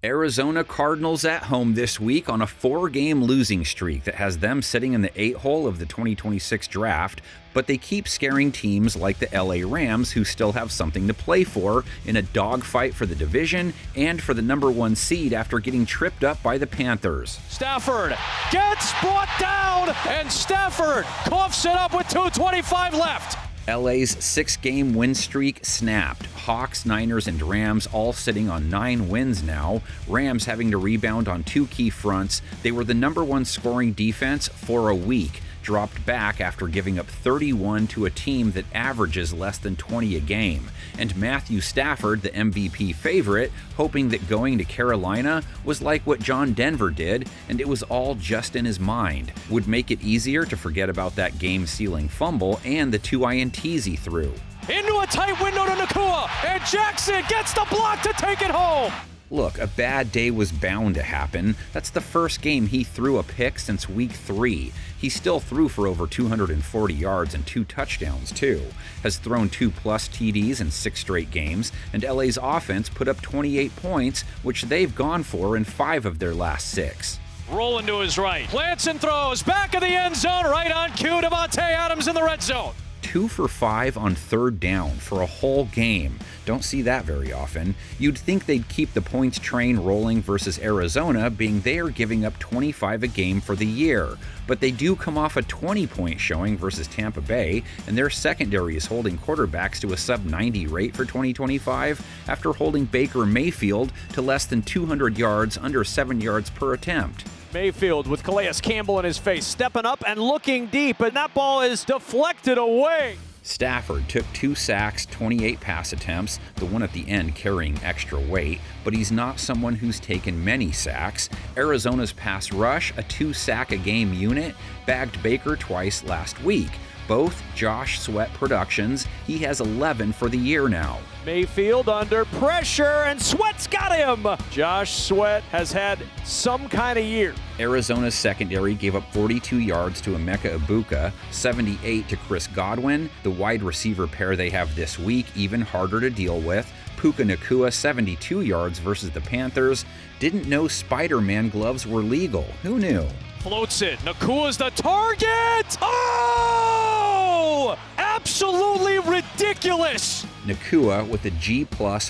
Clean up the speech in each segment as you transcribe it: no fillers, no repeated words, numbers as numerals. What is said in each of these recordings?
Arizona Cardinals at home this week on a 4-game losing streak that has them sitting in the 8-hole of the 2026 draft, but they keep scaring teams like the LA Rams, who still have something to play for in a dogfight for the division and for the number 1 seed after getting tripped up by the Panthers. Stafford gets brought down, and Stafford coughs it up with 2:25 left. LA's 6-game win streak snapped. Hawks, Niners, and Rams all sitting on 9 wins now. Rams having to rebound on 2 key fronts. They were the number 1 scoring defense for a week, dropped back after giving up 31 to a team that averages less than 20 a game. And Matthew Stafford, the MVP favorite, hoping that going to Carolina was like what John Denver did, and it was all just in his mind. Would make it easier to forget about that game-sealing fumble and the 2 INTs he threw. Into a tight window to Nakua, and Jackson gets the block to take it home. Look, a bad day was bound to happen. That's the first game he threw a pick since week 3. He still threw for over 240 yards and 2 touchdowns, too. Has thrown 2+ TDs in 6 straight games, and LA's offense put up 28 points, which they've gone for in 5 of their last 6. Rolling to his right, plants and throws, back of the end zone, right on cue, Davante Adams in the red zone. 2 for 5 on 3rd down for a whole game. Don't see that very often. You'd think they'd keep the points train rolling versus Arizona, being they are giving up 25 a game for the year. But they do come off a 20-point showing versus Tampa Bay, and their secondary is holding quarterbacks to a sub-90 rate for 2025 after holding Baker Mayfield to less than 200 yards, under 7 yards per attempt. Mayfield with Calais Campbell in his face, stepping up and looking deep, and that ball is deflected away. Stafford took 2 sacks, 28 pass attempts, the one at the end carrying extra weight, but he's not someone who's taken many sacks. Arizona's pass rush, a 2-sack-a-game unit, bagged Baker twice last week. Both Josh Sweat productions. He has 11 for the year now. Mayfield under pressure, and Sweat's got him. Josh Sweat has had some kind of year. Arizona's secondary gave up 42 yards to Emeka Egbuka, 78 to Chris Godwin. The wide receiver pair they have this week, even harder to deal with. Puka Nacua, 72 yards versus the Panthers. Didn't know Spider-Man gloves were legal. Who knew? Floats it. Nakua's the target. Oh! Absolutely ridiculous. Nakua with a G+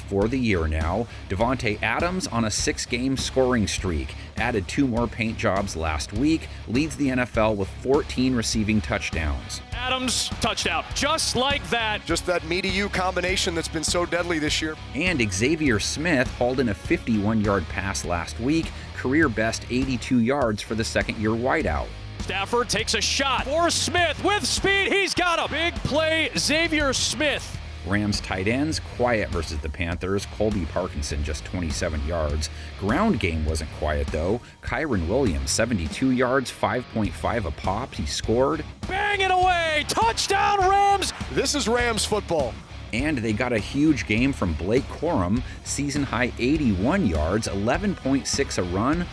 for the year now. Davante Adams on a 6-game scoring streak. Added 2 more paint jobs last week. Leads the NFL with 14 receiving touchdowns. Adams, touchdown. Just like that. Just that me-to-you combination that's been so deadly this year. And Xavier Smith hauled in a 51-yard pass last week. Career best 82 yards for the second-year wideout. Stafford takes a shot for Smith with speed. He's got a big play. Xavier Smith. Rams tight ends, quiet versus the Panthers. Colby Parkinson, just 27 yards. Ground game wasn't quiet, though. Kyron Williams, 72 yards, 5.5 a pop. He scored. Bang it away! Touchdown, Rams! This is Rams football. And they got a huge game from Blake Corum, season-high 81 yards, 11.6 a run.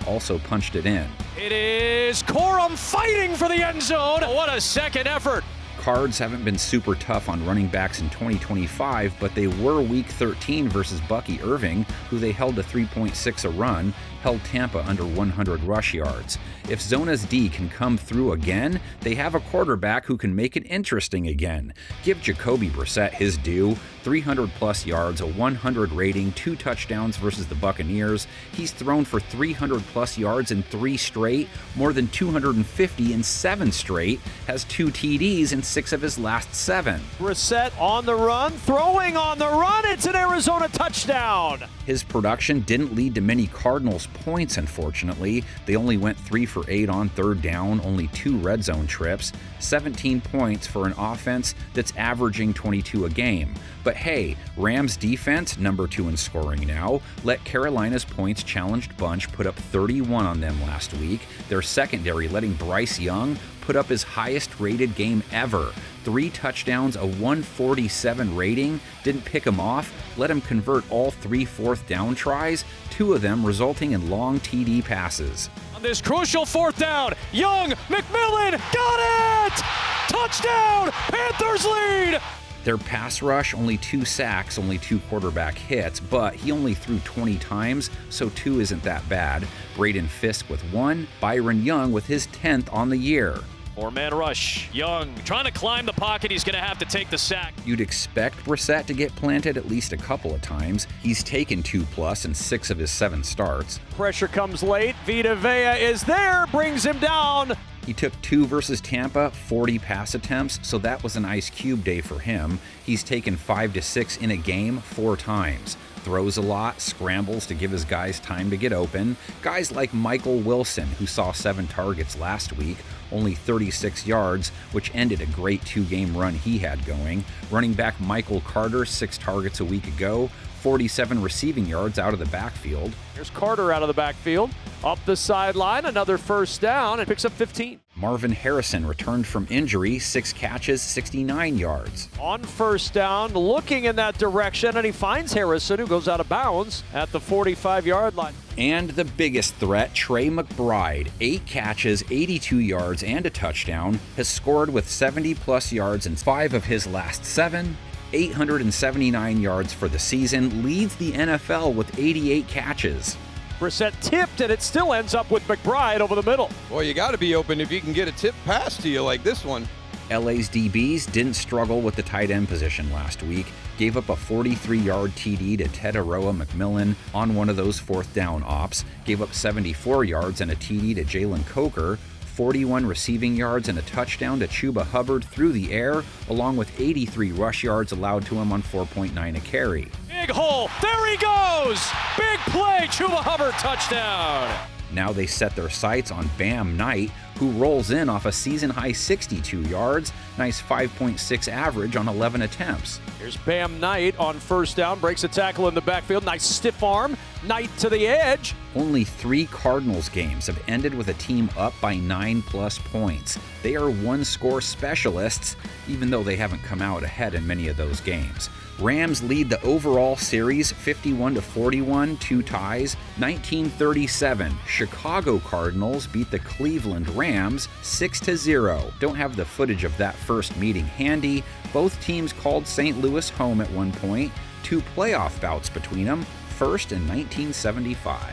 Also punched it in. It is Corum fighting for the end zone. What a second effort. Cards haven't been super tough on running backs in 2025, but they were Week 13 versus Bucky Irving, who they held to 3.6 a run, held Tampa under 100 rush yards. If Zona's D can come through again, they have a quarterback who can make it interesting again. Give Jacoby Brissett his due. 300+ yards, a 100 rating, 2 touchdowns versus the Buccaneers. He's thrown for 300+ yards in 3 straight, more than 250 in 7 straight, has 2 TDs in 6 of his last 7. Brissett on the run, throwing on the run. It's an Arizona touchdown. His production didn't lead to many Cardinals points, unfortunately. They only went 3 for 8 on 3rd down, only 2 red zone trips, 17 points for an offense that's averaging 22 a game. But hey, Rams defense, number 2 in scoring now, let Carolina's points challenged bunch put up 31 on them last week. Their secondary letting Bryce Young put up his highest rated game ever. 3 touchdowns, a 147 rating, didn't pick him off, let him convert all 3 4th down tries, 2 of them resulting in long TD passes. On this crucial 4th down, Young, McMillan, got it! Touchdown, Panthers lead! Their pass rush, only 2 sacks, only 2 quarterback hits, but he only threw 20 times, so 2 isn't that bad. Braden Fisk with 1, Byron Young with his 10th on the year. 4-man rush. Young trying to climb the pocket. He's going to have to take the sack. You'd expect Brissett to get planted at least a couple of times. He's taken 2+ in 6 of his 7 starts. Pressure comes late. Vita Vea is there, brings him down. He took 2 versus Tampa, 40 pass attempts, so that was an ice cube day for him. He's taken 5 to 6 in a game 4 times. Throws a lot, scrambles to give his guys time to get open. Guys like Michael Wilson, who saw 7 targets last week, only 36 yards, which ended a great 2-game run he had going. Running back Michael Carter, 6 targets a week ago, 47 receiving yards out of the backfield. Here's Carter out of the backfield, up the sideline, another first down, and picks up 15. Marvin Harrison returned from injury, 6 catches, 69 yards. On first down, looking in that direction, and he finds Harrison, who goes out of bounds at the 45-yard line. And the biggest threat, Trey McBride, 8 catches, 82 yards, and a touchdown, has scored with 70+ yards in 5 of his last 7. 879 yards for the season, leads the NFL with 88 catches. Brissett tipped, and it still ends up with McBride over the middle. Well, you got to be open if you can get a tip pass to you like this one. LA's DBs didn't struggle with the tight end position last week, gave up a 43-yard TD to Tedoroa McMillan on one of those 4th down ops, gave up 74 yards and a TD to Jalen Coker, 41 receiving yards and a touchdown to Chuba Hubbard through the air, along with 83 rush yards allowed to him on 4.9 a carry. Big hole, there he goes! Big play, Chuba Hubbard, touchdown! Now they set their sights on Bam Knight, who rolls in off a season-high 62 yards, nice 5.6 average on 11 attempts. Here's Bam Knight on first down, breaks a tackle in the backfield, nice stiff arm, Knight to the edge. Only 3 Cardinals games have ended with a team up by 9+ points. They are 1-score specialists, even though they haven't come out ahead in many of those games. Rams lead the overall series 51-41, 2 ties. 1937, Chicago Cardinals beat the Cleveland Rams 6-0. Don't have the footage of that first meeting handy. Both teams called St. Louis home at one point. 2 playoff bouts between them, first in 1975.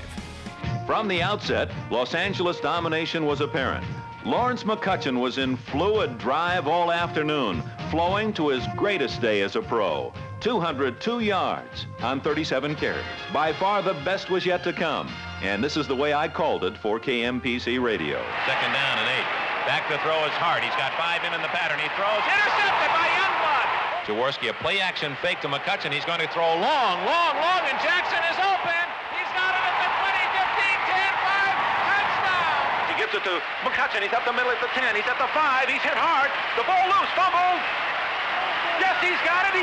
From the outset, Los Angeles domination was apparent. Lawrence McCutcheon was in fluid drive all afternoon, flowing to his greatest day as a pro. 202 yards on 37 carries. By far the best was yet to come. And this is the way I called it for KMPC Radio. 2nd down and 8. Back to throw is Hart. He's got 5 in the pattern. He throws. Intercepted by Youngblood. Jaworski, a play-action fake to McCutcheon. He's going to throw long, and Jackson is open. He's got it at the 20, 15, 10, 5. Touchdown. He gives it to McCutcheon. He's up the middle at the 10. He's at the 5. He's hit hard. The ball loose. Fumbled. Yes, he's got it.